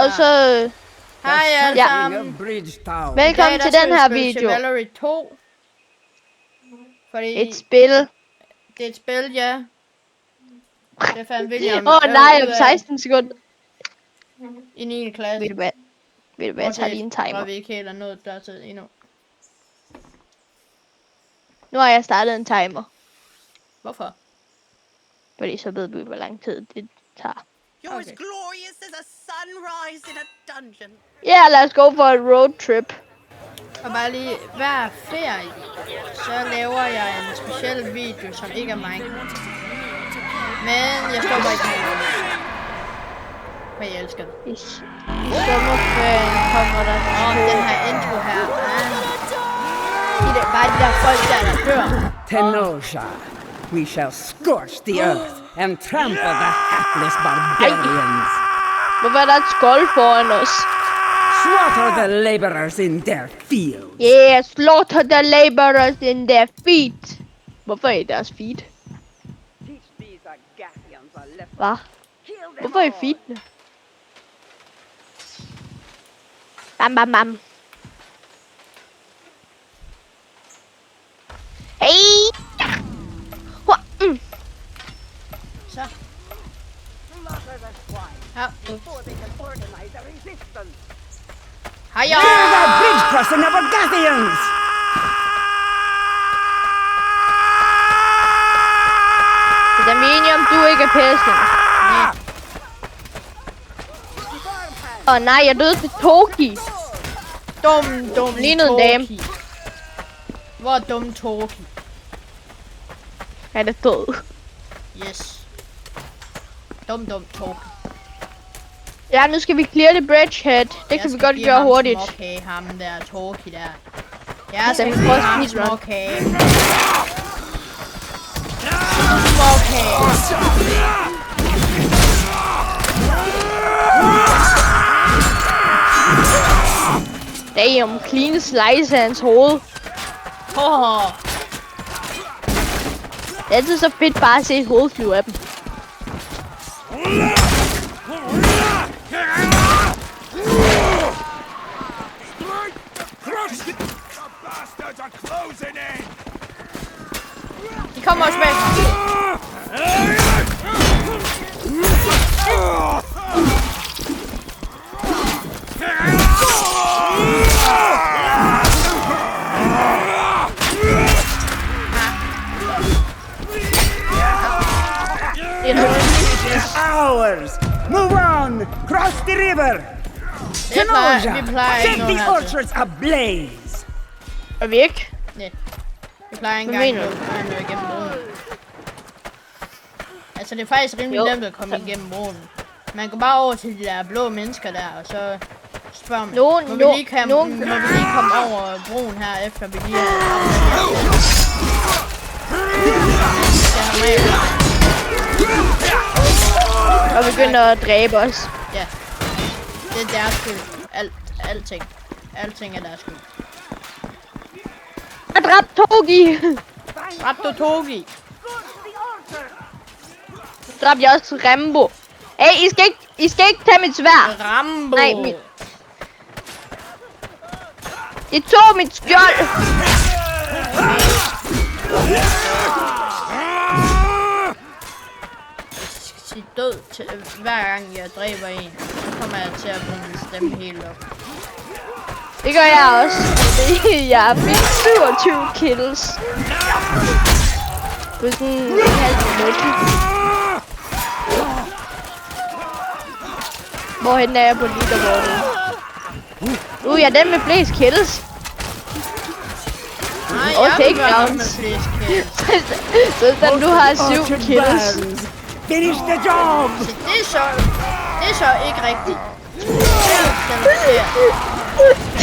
Og så... Hej alle sammen. Velkommen til den her video. Chivalry 2. Fordi Et spil. det er et spil, ja. Det fandt William. Nej, om 16 sekunder. I 9. klasse. Ved du hvad? Jeg tager lige en timer. Hvor vi ikke helt er nået dertil endnu. Nu har jeg startet en timer. Hvorfor? Fordi så ved vi, hvor lang tid det tager. You're as glorious as a sunrise in a dungeon. Ja, lad os gå for et road trip. Og bare lige hver ferie, så laver jeg en speciel video, som ikke er mig. Men jeg stopper ikke med. Men jeg elsker det. I sommerferien kommer der den her intro her. Bare de der folk der dør. Tenosha, we shall scorch the earth and trample the hapless barbarians. Hvorfor er der et skjold foran os? Slaughter the laborers in their fields. Yeah, slaughter the laborers in their feet. Hvorfor i deres feet? Hvad? Hvorfor i feetene? Bam bam bam. Hey! Så. Ja. Hej! They're the bridge crossing of Agathians! Det er meningen, om du ikke er pæsten. Nej, jeg døde til Toki. Dum Lignede en dame. Hvor er dum Toki? Han er død. Yes. Dum Toki. Ja, nu skal vi clear the bridgehead. Det kan vi godt gøre hurtigt. Okay, ham der Toki der. Jeg skal vi give prøve ham speedrun. småkage. Småkage. Damn, clean slice af hans hoved. Det er altid så fedt bare at se et hoved flyve af dem. De kommer også med. Ours! Move on! Cross the river! Tenosha, set the orchards ablaze! Er vi ikke? Nej. Vi plejer ikke engang at nå igennem broen. Altså det er faktisk rimelig nemt at komme igennem broen. Man går bare over til de der blå mennesker der, og så spørger man, må vi lige komme over broen her, efter vi lige har Og begynder at dræbe os. Ja. Det er deres skyld. Alting er deres skyld. Jeg dræbte Togi! Dræbte Togi! Dræbte jeg også Rambo. Hey, I skal ikke tage mit sværd. Rambo! Nej, I tog mit skjold! Sige død til hver gang jeg dræber en, så kommer jeg til at bruge min stemme helt op. Det gør jeg også. Jeg fik 27 kills. På sådan en halv minut. Hvorhen er jeg på leaderboardet? Jeg er den med flest kills. Nej, Og jeg takedowns. Så du har 7 kills. Finish the job! Så det er så ikke rigtigt.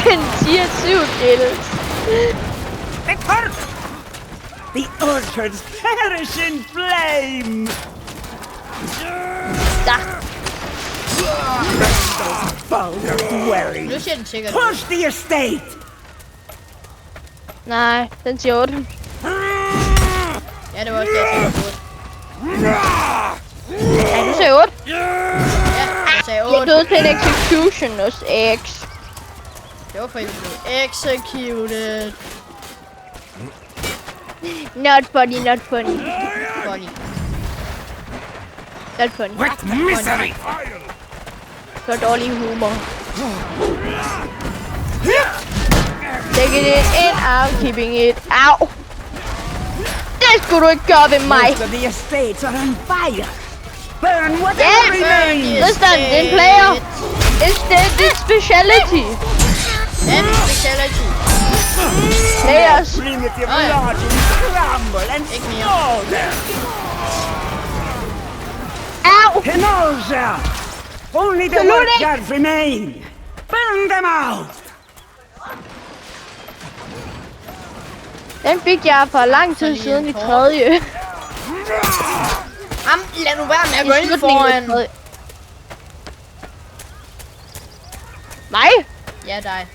Den siger 7 kills. The orchards perish in flame! Vulgar dwelling! Nu siger den sikkert. Push the estate! Nej, den siger 8. Ja, det var også det, jeg sagde. Ja, du siger 8. Ja, sagde 8. Jeg døde til en execution hos X. Det var fordi, du blev executed. Not funny, not funny. Funny. Not funny. What misery! Så dårlig humor. Taking it in, I'm keeping it out. Det skulle du ikke gøre ved mig. Most of the estates are on fire. Burn whatever remains. Listen, den player. It's the speciality. Den speciality. Players. Primitive Oh, yeah. lodgings crumble and Ikke mere. smolder. Ow! Kenosha! Only the Salute. workyards remain. Burn them out. Den fik jeg for lang tid siden i tredje. Lad nu være med at gå I ind slutningen af foran. tredje. Mig? Ja, dig.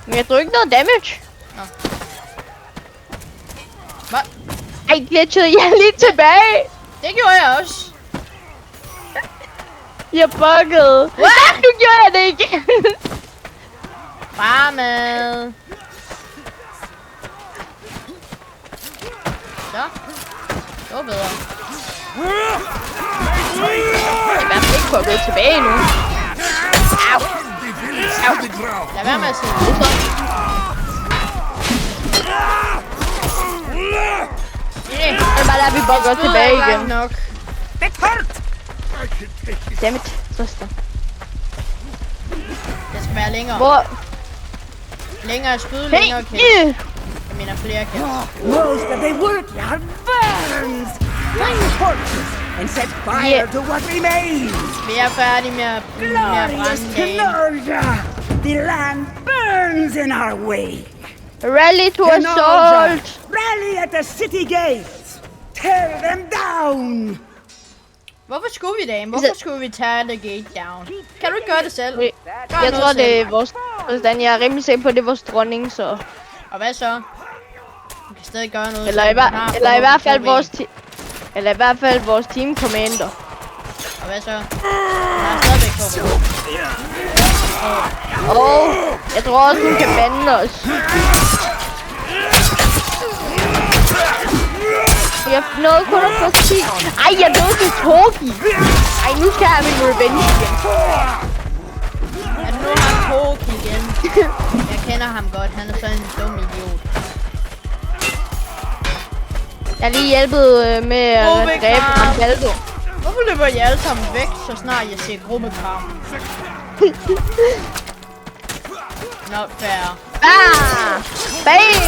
Men jeg drog ikke noget damage. Nå. Hvad? Ej, glitchede jeg lige tilbage. Det gjorde jeg også. Jeg buggede. What? Nu gjorde jeg det igen. Bare med. Så. Det var bedre. Jeg er i hvert fald ikke på at gå tilbage nu. Au. Au. Lad være med at sige det. Det er bare der, vi bugger tilbage igen. Nok. It hurt. Dammit, Tristan. Det skal være længere. Hvor? Længere spyd, Hey! længere kæld. Jeg mener flere kæld. Most of the workyard burns. Fine torches and set fire Yeah. to what remains. Vi er færdige med at Glorious brænde dagen. Kenosha! The land burns in our wake. Rally to assault. Rally at the city gates. Tear them down. Hvorfor skulle vi det? Hvorfor skulle vi tage the gate down? Kan du ikke gøre det selv? Gør Jeg noget tror, det selv. er vores... Tristan, jeg er rimelig sikker på, at det er vores dronning, så... Og hvad så? Vi kan stadig gøre noget. Eller i hvert fald vores... Eller i hvert fald vores team commander. Og hvad så? Jeg er stadigvæk på. Og jeg tror også, hun kan bande os. Jeg nåede kun at få 10. Ej, jeg nåede til Torgi. Ej, nu skal jeg have min revenge igen. Er det nu ham Toki igen? Jeg kender ham godt. Han er sådan en dum idiot. Jeg har lige hjælpet med at Gruppekram. dræbe Rambaldo. Hvorfor løber I alle sammen væk, så snart jeg ser gruppekram? Not fair. Ah! Bam!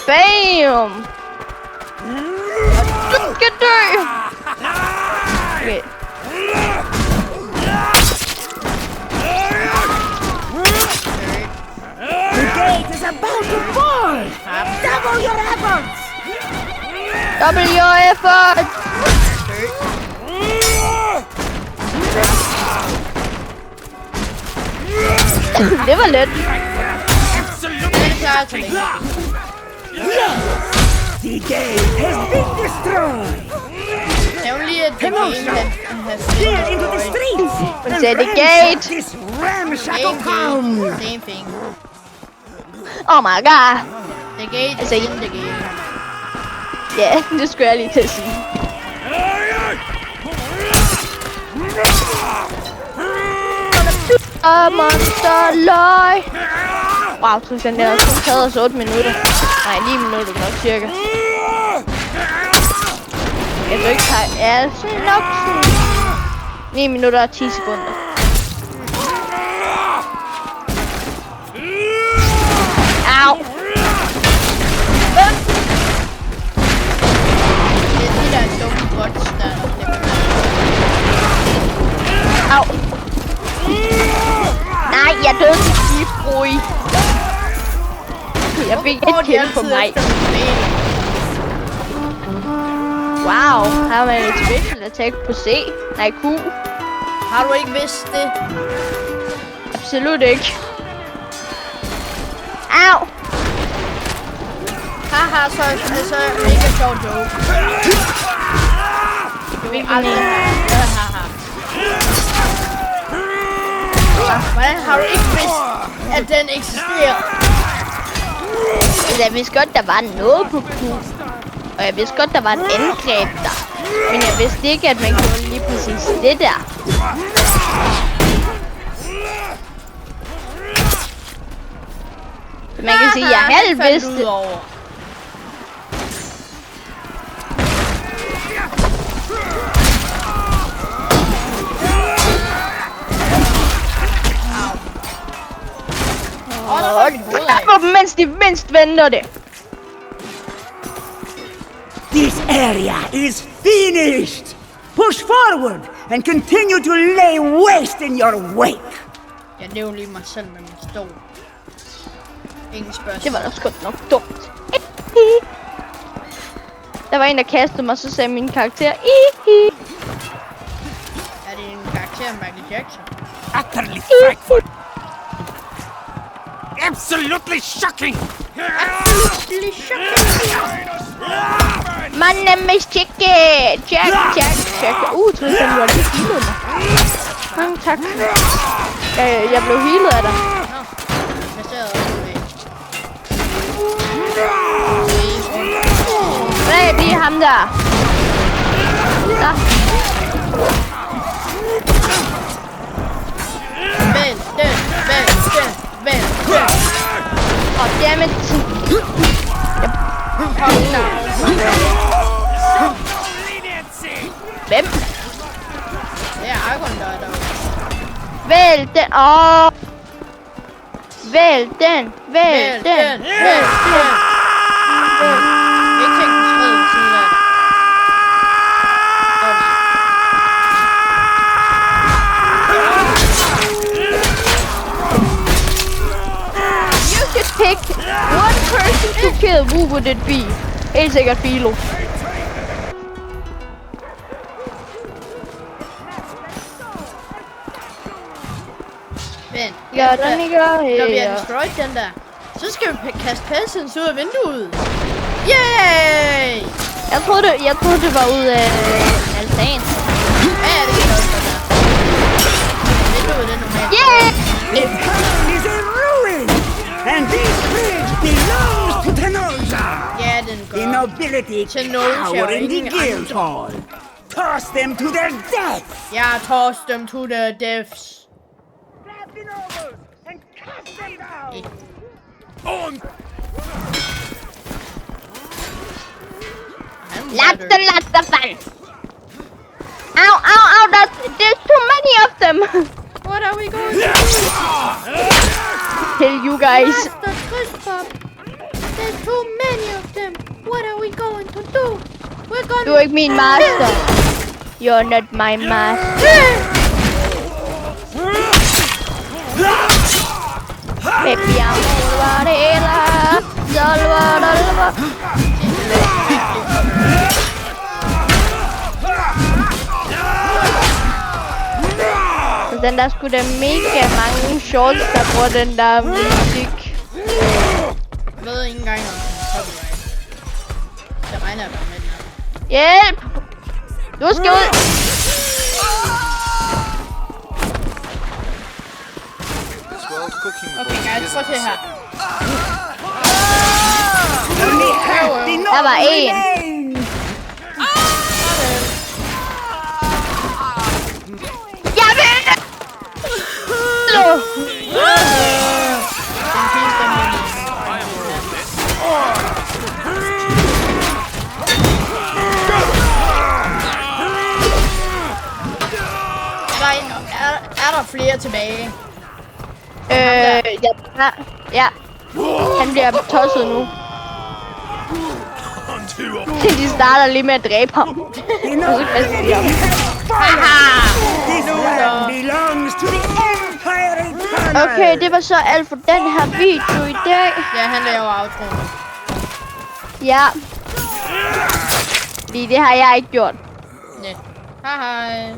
Bam! Du skal dø! Okay. The gate is about to fall. Double your efforts. Double your effort! Det var let. Den klarer sig længe. The gate has been destroyed. Det er jo lige, at det game has Clear into the streets Men and til the ransack gate. this ramshackle Same town. thing. Same thing. Oh my god. The gate is Altså, in the game. Ja, det skulle jeg lige til at sige. Monster løg. Wow, Tristan, det har kun taget os 8 minutter. Nej, 9 minutter nok cirka. Jeg vil ikke tage... Ja, sådan nok sådan... 9 minutter og 10 sekunder. Au! Det er de der dumme bots, der Au! Nej, jeg døde til giftbrug. Jeg fik et kill på mig. Wow, her har man et special attack på C. Nej, Q. Har du ikke vidst det? Absolut ikke. Au! Haha, så mega sjov joke. Du vil aldrig have. Haha. Hvordan har du ikke vidst, at den eksisterer? Jeg vidste godt, der var noget på Q. Og jeg vidste godt, der var et angreb der. Men jeg vidste ikke, at man kunne lige præcis det der. Man kan sige, at jeg halvt vidste det. Mens de mindst venter det. This area is finished! Push forward and continue to lay waste in your wake! Jeg lever lige mig selv med min stol. Ingen spørgsmål. Det var da sgu nok dumt. Der var en, der kastede mig, så sagde min karakter. Er det en karakter Michael Jackson? Utterly frightful! Absolutely shocking! Absolutely shocking! My name is Chicken! Jack! Troede jeg, du var lige healet mig. Mange tak. Jeg blev healet af dig. Jeg ser også med. Hvad er lige ham der? Så. Vent. Dammit. Hvem? Det er Argon, der er derude. Vælg den. Vælg den. Ikke tænk på skridt siden af det. You could pick one person to kill. Who would it be? Helt sikkert Philo. Vent. Ja, den ikke gør Der bliver her. destroyed, den der. Så skal vi kaste Peasants ud af vinduet. Yay! Jeg troede det var ud af altan. Ja, det kan også være. Vinduet, det er normalt. Yeah! This town is a ruin! And this bridge belongs to Tenoja! Ja, den The gør. nobility Tenoja cower og in the ingen guild andre. hall! Toss them to their death! Jeg tossed them to the deaths. Grab the nobles and cast them down! Latte, Ow, there's too many of them. What are we going to do? Kill you guys. Master Kristoff. There's too many of them. What are we going to do? We're gonna... Du er ikke min master. You're not my master. Baby, I'm den der skulle da mega mange shorts, der bruger den der musik. Jeg ved ikke engang om den er copyright. Det regner jeg bare med den her. Hjælp! Du skal ud! Okay guys, prøv at se her. Der var en. Jeg vil det! Er der flere tilbage? Ja. Han bliver tosset nu. De starter lige med at dræbe ham. Og så kaster de ham. This land belongs to the Empire Eternal! Okay, det var så alt for den her video i dag. Ja, han laver outroen. Ja. Fordi det har jeg ikke gjort. Ja. Hej hej.